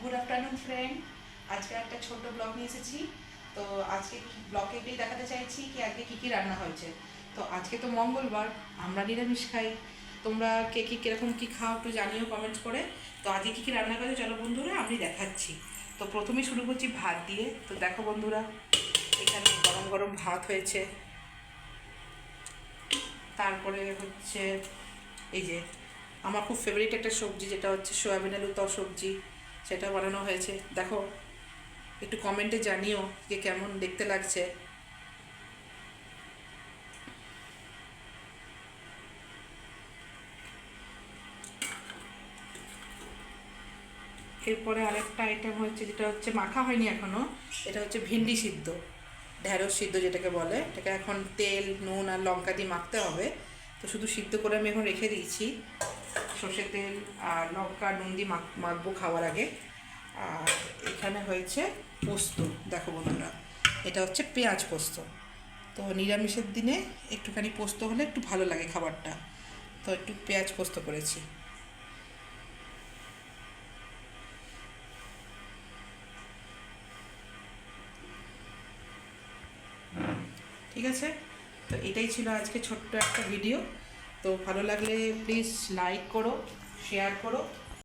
Good afternoon friend. আজকে একটা ছোট ব্লগ নিয়ে এসেছি। তো আজকে ব্লগে এটাই দেখাতে চাইছি কি আজকে কী কী রান্না হয়েছে। তো আজকে তো মঙ্গলবার, আমরা নিরামিষ খাই। তোমরা কে কী কীরকম কী খাও একটু জানিও কমেন্টস করে। তো আজকে কী কী রান্না করেছে চলো বন্ধুরা আমি দেখাচ্ছি। তো প্রথমেই শুরু করছি ভাত দিয়ে। তো দেখো বন্ধুরা, এখানে গরম গরম ভাত হয়েছে। তারপরে হচ্ছে এই যে আমার খুব ফেভারিট একটা সবজি, যেটা হচ্ছে সয়াবিন আলু সবজি, সেটা বানানো হয়েছে। দেখো, একটু কমেন্টে জানিও যে কেমন দেখতে লাগছে। এরপরে আরেকটা আইটেম হচ্ছে, যেটা হচ্ছে মাখা হয়নি এখনও, এটা হচ্ছে ভিন্ডি সিদ্ধ, ঢ্যাঁড়স সিদ্ধ যেটাকে বলে। এটাকে এখন তেল নুন আর লঙ্কা দিয়ে মাখতে হবে। তো শুধু সিদ্ধ করে আমি এখন রেখে দিয়েছি, সর্ষের তেল আর লঙ্কা নুন দিয়ে মাখবো খাওয়ার আগে। আর এখানে হয়েছে পোস্ত। দেখো বন্ধুরা, এটা হচ্ছে পেঁয়াজ পোস্ত। তো নিরামিষের দিনে একটুখানি পোস্ত হলে একটু ভালো লাগে খাবারটা, তো একটু পেঁয়াজ পোস্ত করেছি। ঠিক আছে, তো এটাই ছিল আজকে ছোট্ট একটা ভিডিও। তো ভালো লাগলে প্লিজ লাইক করো, শেয়ার করো